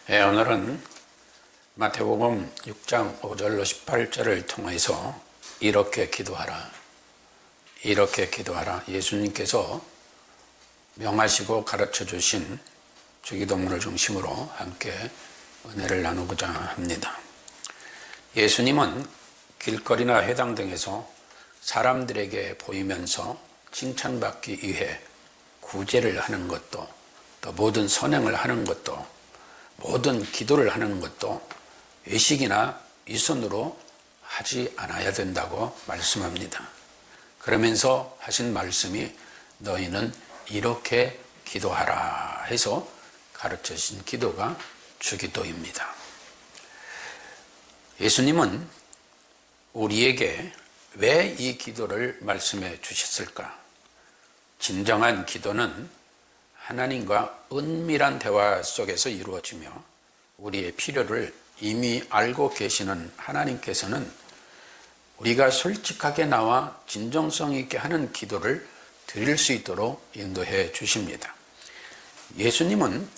오늘은 마태복음 6장 5절로 18절을 통해서 이렇게 기도하라, 이렇게 기도하라, 예수님께서 명하시고 가르쳐 주신 주기도문을 중심으로 함께 은혜를 나누고자 합니다. 예수님은 길거리나 회당 등에서 사람들에게 보이면서 칭찬받기 위해 구제를 하는 것도, 또 모든 선행을 하는 것도, 모든 기도를 하는 것도 외식이나 위선으로 하지 않아야 된다고 말씀합니다. 그러면서 하신 말씀이 너희는 이렇게 기도하라 해서 가르쳐 주신 기도가 주기도입니다. 예수님은 우리에게 왜 이 기도를 말씀해 주셨을까? 진정한 기도는 하나님과 은밀한 대화 속에서 이루어지며 우리의 필요를 이미 알고 계시는 하나님께서는 우리가 솔직하게 나와 진정성 있게 하는 기도를 드릴 수 있도록 인도해 주십니다. 예수님은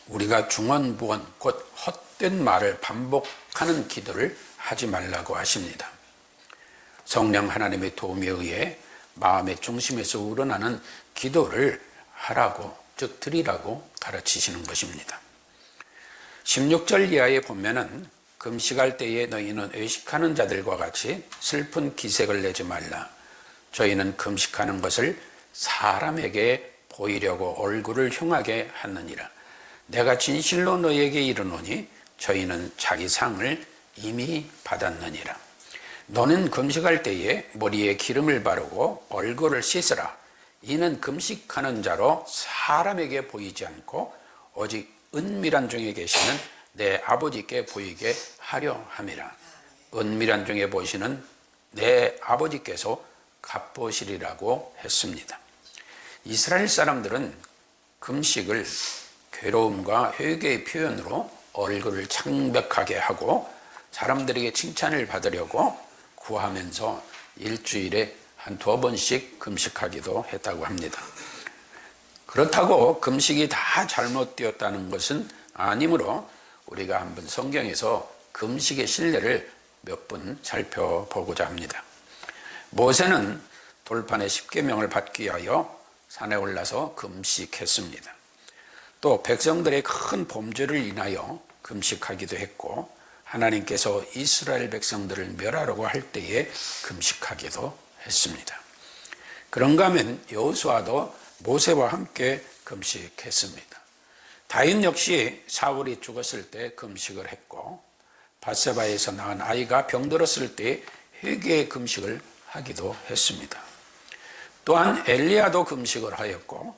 우리가 중언부언 곧 헛된 말을 반복하는 기도를 하지 말라고 하십니다. 성령 하나님의 도움에 의해 마음의 중심에서 우러나는 기도를 하라고, 즉 드리라고 가르치시는 것입니다. 16절 이하에 보면은 금식할 때에 너희는 외식하는 자들과 같이 슬픈 기색을 내지 말라. 저희는 금식하는 것을 사람에게 보이려고 얼굴을 흉하게 하느니라. 내가 진실로 너희에게 이르노니 저희는 자기 상을 이미 받았느니라. 너는 금식할 때에 머리에 기름을 바르고 얼굴을 씻으라. 이는 금식하는 자로 사람에게 보이지 않고 오직 은밀한 중에 계시는 내 아버지께 보이게 하려 함이라. 은밀한 중에 보시는 내 아버지께서 갚으시리라고 했습니다. 이스라엘 사람들은 금식을 괴로움과 회개의 표현으로 얼굴을 창백하게 하고 사람들에게 칭찬을 받으려고 구하면서 일주일에 한두 번씩 금식하기도 했다고 합니다. 그렇다고 금식이 다 잘못되었다는 것은 아니므로 우리가 한번 성경에서 금식의 신뢰를 몇 번 살펴보고자 합니다. 모세는 돌판의 10계명을 받기 위하여 산에 올라서 금식했습니다. 또 백성들의 큰 범죄를 인하여 금식하기도 했고 하나님께서 이스라엘 백성들을 멸하라고 할 때에 금식하기도 했습니다. 그런가 하면 여호수아도 모세와 함께 금식했습니다. 다윗 역시 사울이 죽었을 때 금식을 했고 밧세바에서 낳은 아이가 병들었을 때 회개의 금식을 하기도 했습니다. 또한 엘리야도 금식을 하였고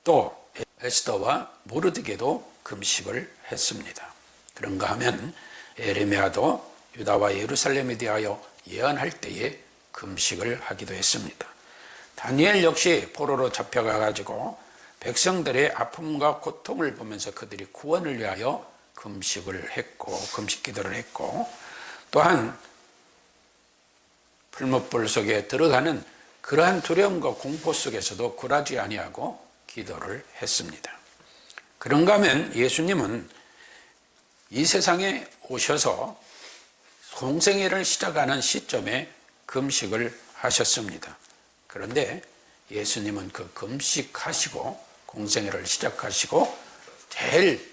또 에스더와 모르드게도 금식을 했습니다. 그런가 하면 에레미야도 유다와 예루살렘에 대하여 예언할 때에 금식을 하기도 했습니다. 다니엘 역시 포로로 잡혀가 가지고 백성들의 아픔과 고통을 보면서 그들이 구원을 위하여 금식을 했고 금식 기도를 했고 또한 풀무불 속에 들어가는 그러한 두려움과 공포 속에서도 굴하지 아니하고 기도를 했습니다. 그런가 하면 예수님은 이 세상에 오셔서 공생애를 시작하는 시점에 금식을 하셨습니다. 그런데 예수님은 그 금식하시고 공생애를 시작하시고 제일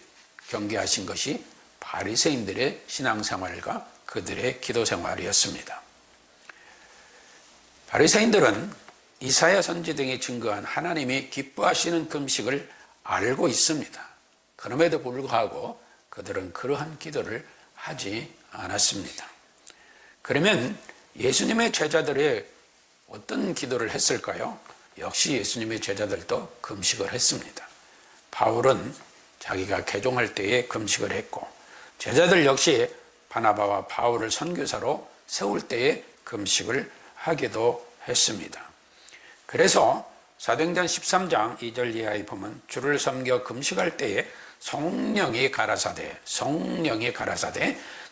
경계하신 것이 바리새인들의 신앙생활과 그들의 기도생활이었습니다. 바리새인들은 이사야 선지 등이 증거한 하나님이 기뻐하시는 금식을 알고 있습니다. 그럼에도 불구하고 그들은 그러한 기도를 하지 않았습니다. 그러면 예수님의 제자들이 어떤 기도를 했을까요? 역시 예수님의 제자들도 금식을 했습니다. 바울은 자기가 개종할 때에 금식을 했고 제자들 역시 바나바와 바울을 선교사로 세울 때에 금식을 하기도 했습니다. 그래서 사도행전 13장 2절 이하에 보면 주를 섬겨 금식할 때에 성령이 가라사대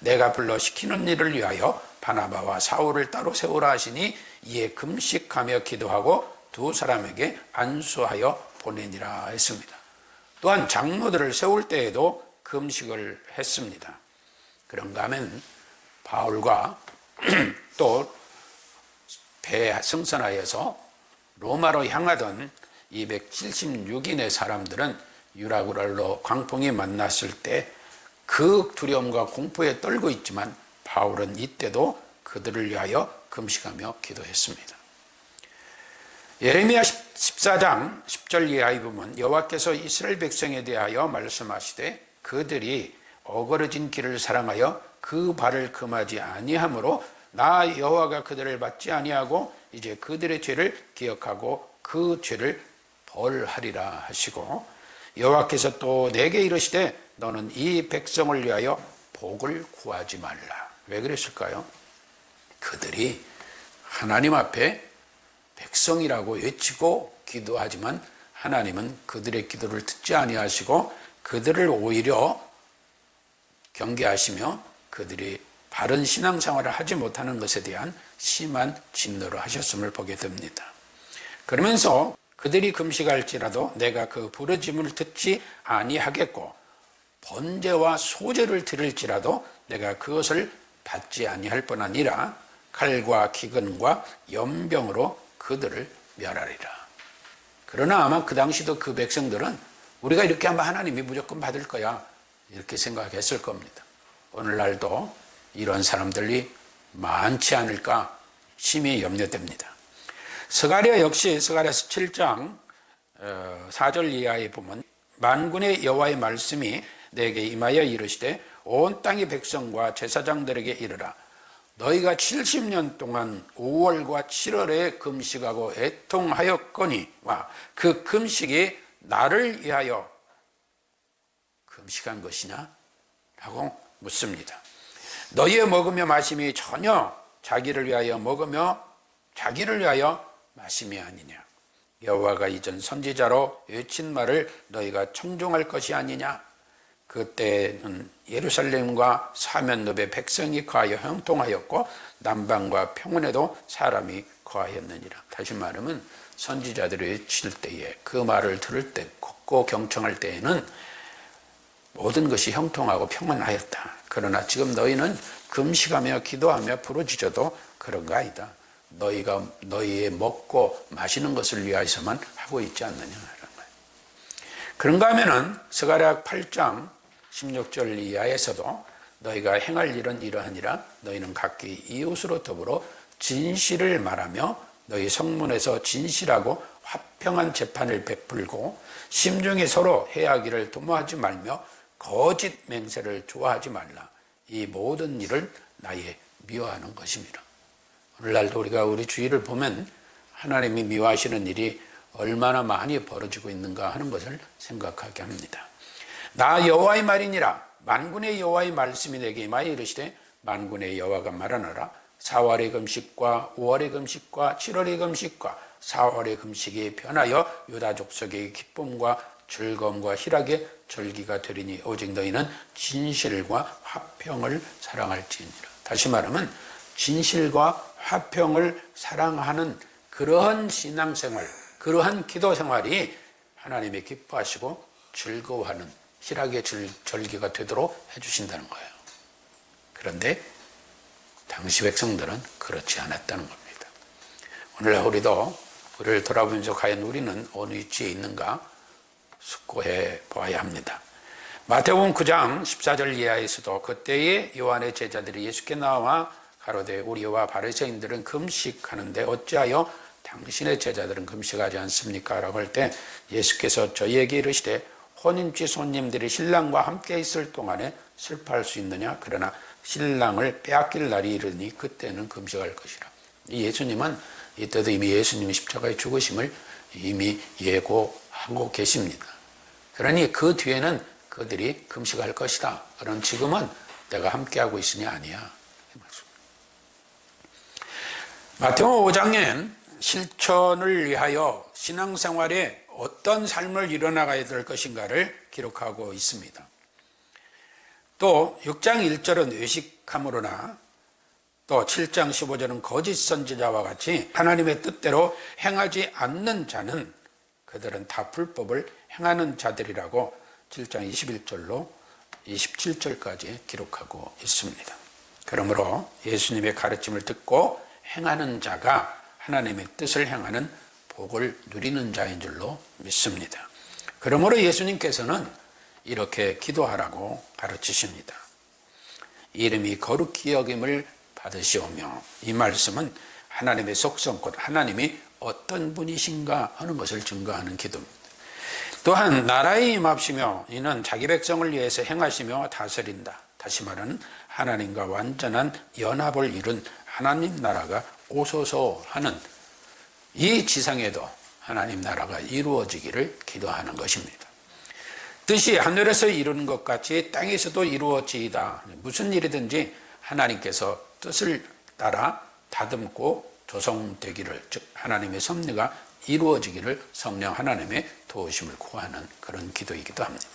내가 불러 시키는 일을 위하여 바나바와 사울을 따로 세우라 하시니 이에 금식하며 기도하고 두 사람에게 안수하여 보내니라 했습니다. 또한 장로들을 세울 때에도 금식을 했습니다. 그런가 하면 바울과 또 배 승선하여서 로마로 향하던 276인의 사람들은 유라굴로 광풍이 만났을 때 그 두려움과 공포에 떨고 있지만 바울은 이때도 그들을 위하여 금식하며 기도했습니다. 예레미야 14장 10절 이하의 부분, 여호와께서 이스라엘 백성에 대하여 말씀하시되 그들이 어그러진 길을 사랑하여 그 발을 금하지 아니하므로 나 여호와가 그들을 받지 아니하고 이제 그들의 죄를 기억하고 그 죄를 벌하리라 하시고, 여호와께서 또 내게 이르시되 너는 이 백성을 위하여 복을 구하지 말라. 왜 그랬을까요? 그들이 하나님 앞에 백성이라고 외치고 기도하지만 하나님은 그들의 기도를 듣지 아니하시고 그들을 오히려 경계하시며 그들이 바른 신앙생활을 하지 못하는 것에 대한 심한 진노를 하셨음을 보게 됩니다. 그러면서 그들이 금식할지라도 내가 그 부르짐을 듣지 아니하겠고 번제와 소제를 드릴지라도 내가 그것을 받지 아니할 뿐 아니라 칼과 기근과 연병으로 그들을 멸하리라. 그러나 아마 그 당시도 그 백성들은 우리가 이렇게 하면 하나님이 무조건 받을 거야 이렇게 생각했을 겁니다. 오늘날도 이런 사람들이 많지 않을까 심히 염려됩니다. 스가랴 역시 스가랴서 7장 4절 이하에 보면 만군의 여호와의 말씀이 내게 임하여 이르시되 온 땅의 백성과 제사장들에게 이르라. 너희가 70년 동안 5월과 7월에 금식하고 애통하였거니와 그 금식이 나를 위하여 금식한 것이냐? 라고 묻습니다. 너희의 먹으며 마심이 전혀 자기를 위하여 먹으며 자기를 위하여 마심이 아니냐? 여호와가 이전 선지자로 외친 말을 너희가 청종할 것이 아니냐? 그때는 예루살렘과 사면읍에 백성이 거하여 형통하였고 남방과 평원에도 사람이 거하였느니라. 다시 말하면 선지자들이 외칠 때에 그 말을 들을 때 걷고 경청할 때에는 모든 것이 형통하고 평안하였다. 그러나 지금 너희는 금식하며 기도하며 부르짖어도 그런 거 아니다. 너희가 너희의 먹고 마시는 것을 위하여서만 하고 있지 않느냐라는 거예요. 그런가 하면은 스가랴 8장 16절 이하에서도 너희가 행할 일은 이러하니라. 너희는 각기 이웃으로 더불어 진실을 말하며 너희 성문에서 진실하고 화평한 재판을 베풀고 심중에 서로 해하기를 도모하지 말며 거짓 맹세를 좋아하지 말라. 이 모든 일을 나의 미워하는 것입니다. 오늘날도 우리가 우리 주위를 보면 하나님이 미워하시는 일이 얼마나 많이 벌어지고 있는가 하는 것을 생각하게 합니다. 나 여호와의 말이니라. 만군의 여호와의 말씀이 내게 임하여 이르시되 만군의 여호와가 말하노라. 4월의 금식과 5월의 금식과 7월의 금식과 4월의 금식이 변하여 유다 족속의 기쁨과 즐거움과 희락의 절기가 되리니 오직 너희는 진실과 화평을 사랑할지니라. 다시 말하면 진실과 화평을 사랑하는 그러한 신앙생활, 그러한 기도생활이 하나님이 기뻐하시고 즐거워하는 희락의 절기가 되도록 해주신다는 거예요. 그런데 당시 백성들은 그렇지 않았다는 겁니다. 오늘날 우리도 우리를 돌아보면서 과연 우리는 어느 위치에 있는가 숙고해 보아야 합니다. 마태복음 9장 14절 이하에서도 그때에 요한의 제자들이 예수께 나와 가로되 우리와 바리새인들은 금식하는데 어찌하여 당신의 제자들은 금식하지 않습니까? 라고 할 때 예수께서 저희에게 이르시되 혼인집 손님들이 신랑과 함께 있을 동안에 슬퍼할 수 있느냐? 그러나 신랑을 빼앗길 날이 이르니 그때는 금식할 것이라. 이 예수님은 이때도 이미 예수님의 십자가의 죽으심을 이미 예고하고 계십니다. 그러니 그 뒤에는 그들이 금식할 것이다. 그럼 지금은 내가 함께하고 있으니 아니야. 마태복음 5장엔 실천을 위하여 신앙생활에 어떤 삶을 이뤄나가야 될 것인가를 기록하고 있습니다. 또 6장 1절은 외식함으로나 또 7장 15절은 거짓 선지자와 같이 하나님의 뜻대로 행하지 않는 자는 그들은 다 불법을 행하는 자들이라고 7장 21절로 27절까지 기록하고 있습니다. 그러므로 예수님의 가르침을 듣고 행하는 자가 하나님의 뜻을 행하는 복을 누리는 자인 줄로 믿습니다. 그러므로 예수님께서는 이렇게 기도하라고 가르치십니다. 이름이 거룩히 여김을 받으시오며, 이 말씀은 하나님의 속성, 곧 하나님이 어떤 분이신가 하는 것을 증거하는 기도입니다. 또한 나라에 임합시며, 이는 자기 백성을 위해서 행하시며 다스린다. 다시 말하는 하나님과 완전한 연합을 이룬 하나님 나라가 오소서 하는, 이 지상에도 하나님 나라가 이루어지기를 기도하는 것입니다. 뜻이 하늘에서 이루는 것 같이 땅에서도 이루어지이다. 무슨 일이든지 하나님께서 뜻을 따라 다듬고 조성되기를, 즉 하나님의 섭리가 이루어지기를 성령 하나님의 도우심을 구하는 그런 기도이기도 합니다.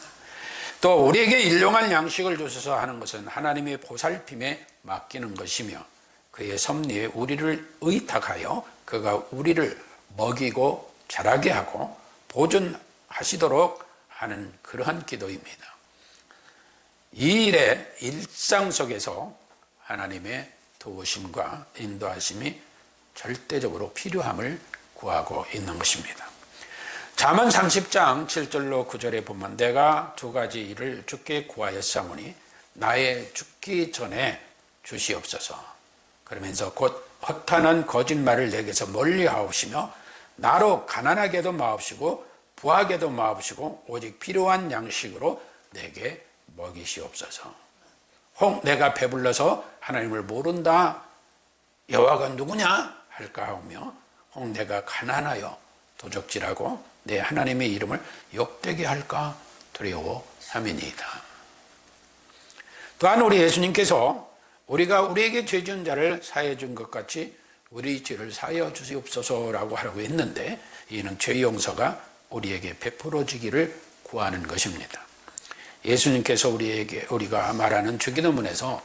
또 우리에게 일용할 양식을 주셔서 하는 것은 하나님의 보살핌에 맡기는 것이며, 그의 섭리에 우리를 의탁하여 그가 우리를 먹이고 자라게 하고 보존하시도록 하는 그러한 기도입니다. 이 일의 일상 속에서 하나님의 도우심과 인도하심이 절대적으로 필요함을 구하고 있는 것입니다. 잠언 30장 7절로 9절에 보면, 내가 두 가지 일을 주께 구하였사오니 나의 죽기 전에 주시옵소서. 그러면서 곧 허탄한 거짓말을 내게서 멀리 하옵시며 나로 가난하게도 마옵시고 부하게도 마옵시고 오직 필요한 양식으로 내게 먹이시옵소서. 혹 내가 배불러서 하나님을 모른다, 여호와가 누구냐 할까 하오며, 혹 내가 가난하여 도적질하고 내 하나님의 이름을 욕되게 할까 두려워함이니이다. 또한 우리 예수님께서 우리가 우리에게 죄 지은 자를 사해 준 것 같이 우리 죄를 사하여 주시옵소서라고 하라고 했는데, 이는 죄 용서가 우리에게 베풀어지기를 구하는 것입니다. 예수님께서 우리가 말하는 주기도문에서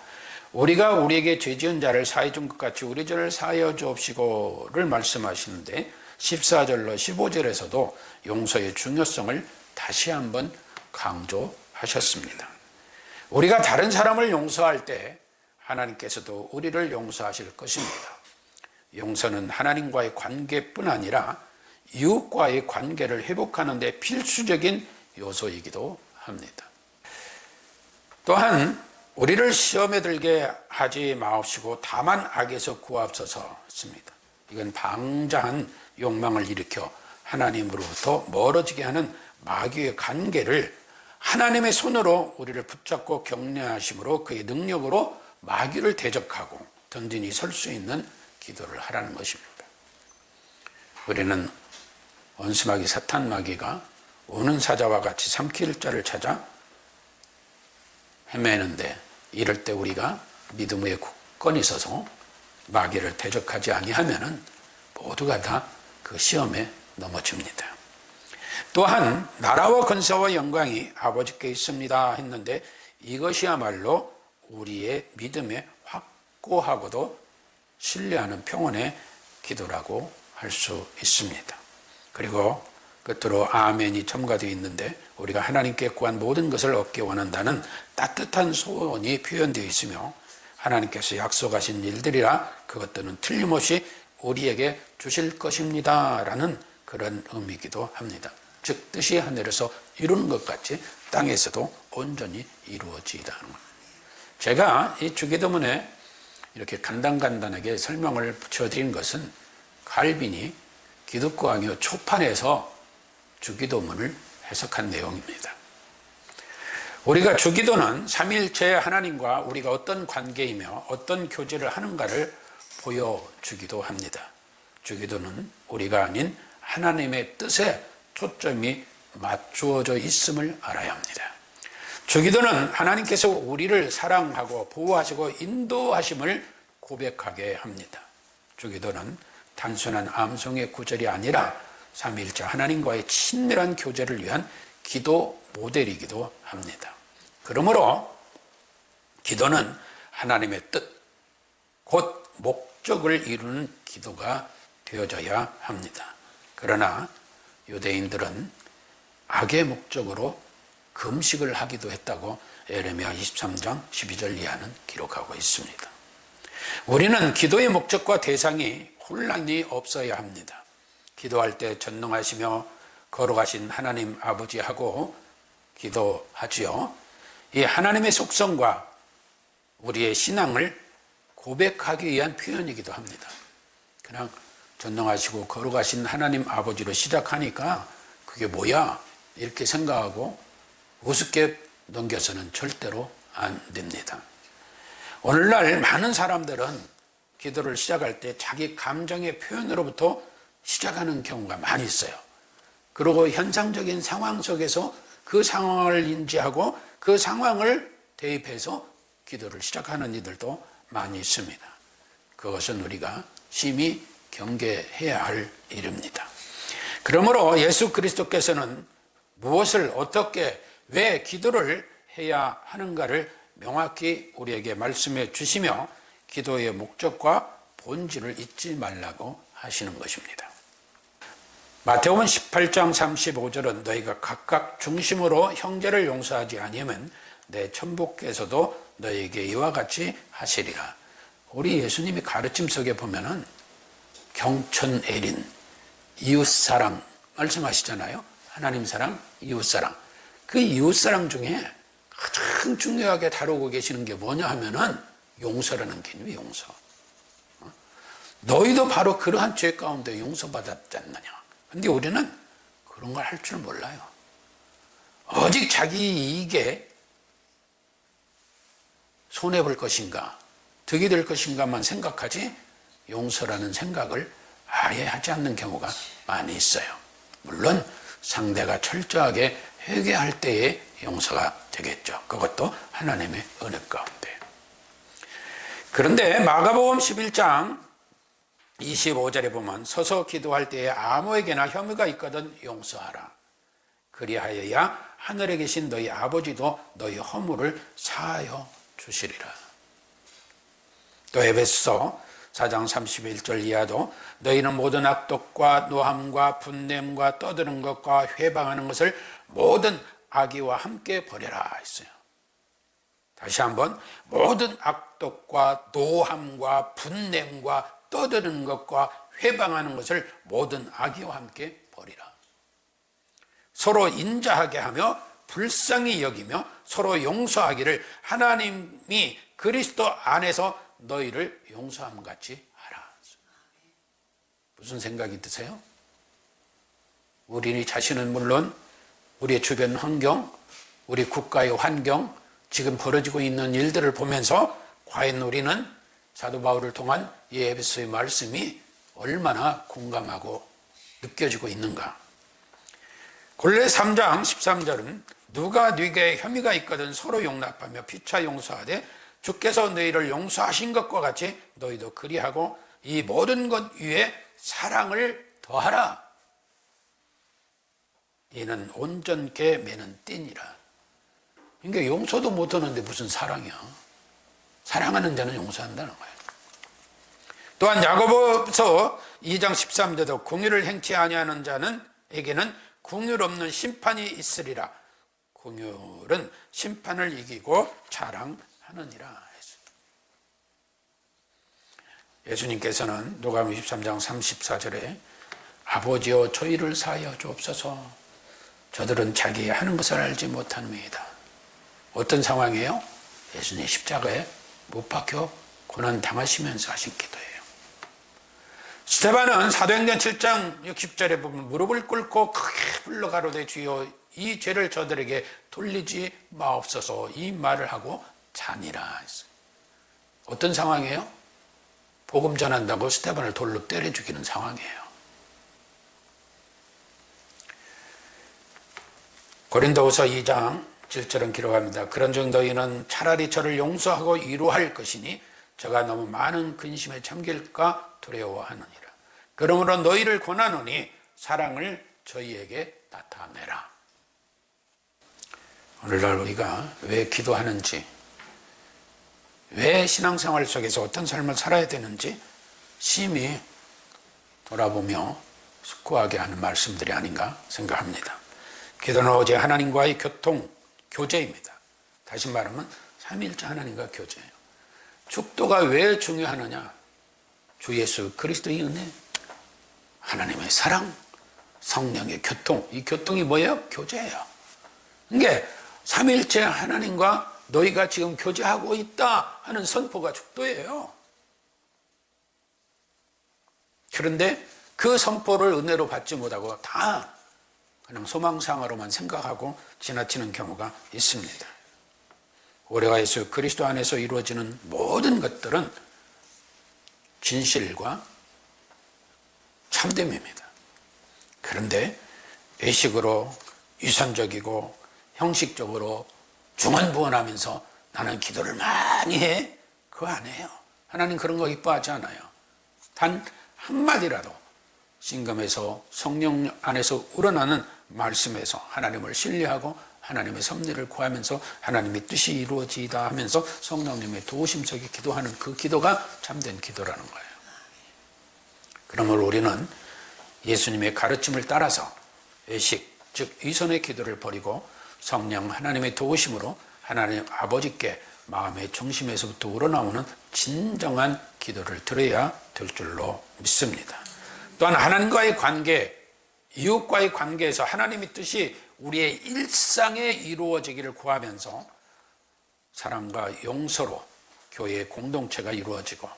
우리가 우리에게 죄 지은 자를 사해 준 것 같이 우리 죄를 사하여 주옵시고를 말씀하시는데, 14절로 15절에서도 용서의 중요성을 다시 한번 강조하셨습니다. 우리가 다른 사람을 용서할 때 하나님께서도 우리를 용서하실 것입니다. 용서는 하나님과의 관계뿐 아니라 이웃과의 관계를 회복하는 데 필수적인 요소이기도 합니다. 또한 우리를 시험에 들게 하지 마옵시고 다만 악에서 구하옵소서 했습니다. 이건 방자한 욕망을 일으켜 하나님으로부터 멀어지게 하는 마귀의 관계를 하나님의 손으로 우리를 붙잡고 격려하심으로 그의 능력으로 마귀를 대적하고 든든히 설 수 있는 기도를 하라는 것입니다. 우리는 원수마귀 사탄 마귀가 우는 사자와 같이 삼킬 자를 찾아 헤매는데, 이럴 때 우리가 믿음의 굳건히 서서 마귀를 대적하지 아니하면은 모두가 다 그 시험에 넘어집니다. 또한 나라와 권세와 영광이 아버지께 있습니다 했는데, 이것이야말로 우리의 믿음에 확고하고도 신뢰하는 평온의 기도라고 할 수 있습니다. 그리고 끝으로 아멘이 첨가되어 있는데, 우리가 하나님께 구한 모든 것을 얻기 원한다는 따뜻한 소원이 표현되어 있으며, 하나님께서 약속하신 일들이라 그것들은 틀림없이 우리에게 주실 것입니다 라는 그런 의미이기도 합니다. 즉 뜻이 하늘에서 이루는 것 같이 땅에서도 온전히 이루어지이다. 제가 이 주기도문에 이렇게 간단하게 설명을 붙여드린 것은 칼빈이 기독교 강요 초판에서 주기도문을 해석한 내용입니다. 우리가 주기도는 삼위일체 하나님과 우리가 어떤 관계이며 어떤 교제를 하는가를 보여주기도 합니다. 주기도는 우리가 아닌 하나님의 뜻에 초점이 맞추어져 있음을 알아야 합니다. 주기도는 하나님께서 우리를 사랑하고 보호하시고 인도하심을 고백하게 합니다. 주기도는 단순한 암송의 구절이 아니라 삼위일체 하나님과의 친밀한 교제를 위한 기도 모델이기도 합니다. 그러므로 기도는 하나님의 뜻, 곧 목적을 이루는 기도가 되어져야 합니다. 그러나 유대인들은 악의 목적으로 금식을 하기도 했다고 에레미야 23장 12절 이하는 기록하고 있습니다. 우리는 기도의 목적과 대상이 혼란이 없어야 합니다. 기도할 때 전능하시며 거룩하신 하나님 아버지하고 기도하지요. 이 하나님의 속성과 우리의 신앙을 고백하기 위한 표현이기도 합니다. 그냥 전능하시고 거룩하신 하나님 아버지로 시작하니까 그게 뭐야? 이렇게 생각하고 우습게 넘겨서는 절대로 안 됩니다. 오늘날 많은 사람들은 기도를 시작할 때 자기 감정의 표현으로부터 시작하는 경우가 많이 있어요. 그리고 현상적인 상황 속에서 그 상황을 인지하고 그 상황을 대입해서 기도를 시작하는 이들도 많이 있습니다. 그것은 우리가 심히 경계해야 할 일입니다. 그러므로 예수 그리스도께서는 무엇을 어떻게 왜 기도를 해야 하는가를 명확히 우리에게 말씀해 주시며 기도의 목적과 본질을 잊지 말라고 하시는 것입니다. 마태복음 18장 35절은 너희가 각각 중심으로 형제를 용서하지 아니하면 내 천부께서도 너희에게 이와 같이 하시리라. 우리 예수님이 가르침 속에 보면은 경천애린, 이웃사랑 말씀하시잖아요. 하나님 사랑, 이웃사랑. 그 이웃사랑 중에 가장 중요하게 다루고 계시는 게 뭐냐 하면은 용서라는 개념이 용서. 너희도 바로 그러한 죄 가운데 용서받았지 않느냐. 근데 우리는 그런 걸 할 줄 몰라요. 오직 자기 이익에 손해볼 것인가, 득이 될 것인가만 생각하지 용서라는 생각을 아예 하지 않는 경우가 많이 있어요. 물론 상대가 철저하게 회개할 때에 용서가 되겠죠. 그것도 하나님의 은혜 가운데. 그런데 마가복음 11장 25절에 보면 서서 기도할 때에 아무에게나 혐의가 있거든 용서하라. 그리하여야 하늘에 계신 너희 아버지도 너희 허물을 사하여 주시리라. 또 에베소서 4장 31절 이하도 너희는 모든 악독과 노함과 분냄과 떠드는 것과 회방하는 것을 모든 악의와 함께 버려라 했어요. 다시 한번 모든 악독과 노함과 분냄과 떠드는 것과 회방하는 것을 모든 악의와 함께 버리라. 서로 인자하게 하며 불쌍히 여기며 서로 용서하기를 하나님이 그리스도 안에서 너희를 용서함 같이 하라. 무슨 생각이 드세요? 우리 자신은 물론 우리의 주변 환경, 우리 국가의 환경, 지금 벌어지고 있는 일들을 보면서 과연 우리는 사도 바울을 통한 이 에베소의 말씀이 얼마나 공감하고 느껴지고 있는가. 본래 3장 13절은 누가 네게 혐의가 있거든 서로 용납하며 피차 용서하되 주께서 너희를 용서하신 것과 같이 너희도 그리하고 이 모든 것 위에 사랑을 더하라. 이는 온전케 매는 띠니라. 그러니까 용서도 못하는데 무슨 사랑이야. 사랑하는 자는 용서한다는 거예요. 또한 야고보서 2장 13절도 공의를 행치 아니하는 자는에게는 긍휼 없는 심판이 있으리라. 긍휼은 심판을 이기고 자랑하느니라. 예수님께서는 누가복음 23장 34절에 아버지여 저희를 사하여 주옵소서 저들은 자기 하는 것을 알지 못합니다. 어떤 상황이에요? 예수님 십자가에 못 박혀 고난 당하시면서 하신 기도예요. 스데반은 사도행전 7장 60절에 보면 무릎을 꿇고 크게 불러 가로되 주여 이 죄를 저들에게 돌리지 마옵소서 이 말을 하고 자니라 했어요. 어떤 상황이에요? 복음 전한다고 스데반을 돌로 때려 죽이는 상황이에요. 고린도후서 2장 7절은 기록합니다. 그런즉 너희는 차라리 저를 용서하고 위로할 것이니 저가 너무 많은 근심에 잠길까 두려워하느니라. 그러므로 너희를 권하노니 사랑을 저희에게 나타내라. 오늘날 우리가 왜 기도하는지, 왜 신앙생활 속에서 어떤 삶을 살아야 되는지 심히 돌아보며 숙고하게 하는 말씀들이 아닌가 생각합니다. 기도는 오직 하나님과의 교제입니다. 다시 말하면 삼위일체 하나님과 교제해요. 축도가 왜 중요하느냐? 주 예수 그리스도의 은혜, 하나님의 사랑, 성령의 교통. 이 교통이 뭐예요? 교제예요. 그러니까 삼위일체 하나님과 너희가 지금 교제하고 있다 하는 선포가 축도예요. 그런데 그 선포를 은혜로 받지 못하고 다 그냥 소망상으로만 생각하고 지나치는 경우가 있습니다. 우리가 예수 그리스도 안에서 이루어지는 모든 것들은 진실과 참됨입니다. 그런데 의식으로 유선적이고 형식적으로 중언부언하면서 나는 기도를 많이 해? 그거 안 해요. 하나님 그런 거 기뻐하지 않아요. 단 한마디라도 신금에서 성령 안에서 우러나는 말씀에서 하나님을 신뢰하고 하나님의 섭리를 구하면서 하나님의 뜻이 이루어지다 하면서 성령님의 도우심 속에 기도하는 그 기도가 참된 기도라는 거예요. 그러므로 우리는 예수님의 가르침을 따라서 의식, 즉 위선의 기도를 버리고 성령 하나님의 도우심으로 하나님 아버지께 마음의 중심에서부터 우러나오는 진정한 기도를 드려야 될 줄로 믿습니다. 또한 하나님과의 관계, 이웃과의 관계에서 하나님의 뜻이 우리의 일상에 이루어지기를 구하면서 사랑과 용서로 교회의 공동체가 이루어지고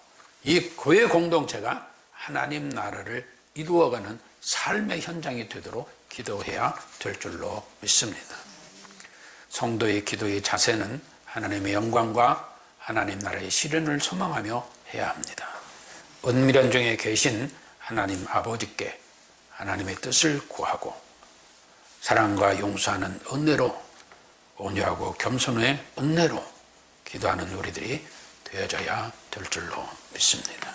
이 교회 공동체가 하나님 나라를 이루어가는 삶의 현장이 되도록 기도해야 될 줄로 믿습니다. 성도의 기도의 자세는 하나님의 영광과 하나님 나라의 실현을 소망하며 해야 합니다. 은밀한 중에 계신 하나님 아버지께 하나님의 뜻을 구하고 사랑과 용서하는 은혜로, 온유하고 겸손의 은혜로 기도하는 우리들이 되어져야 될 줄로 믿습니다.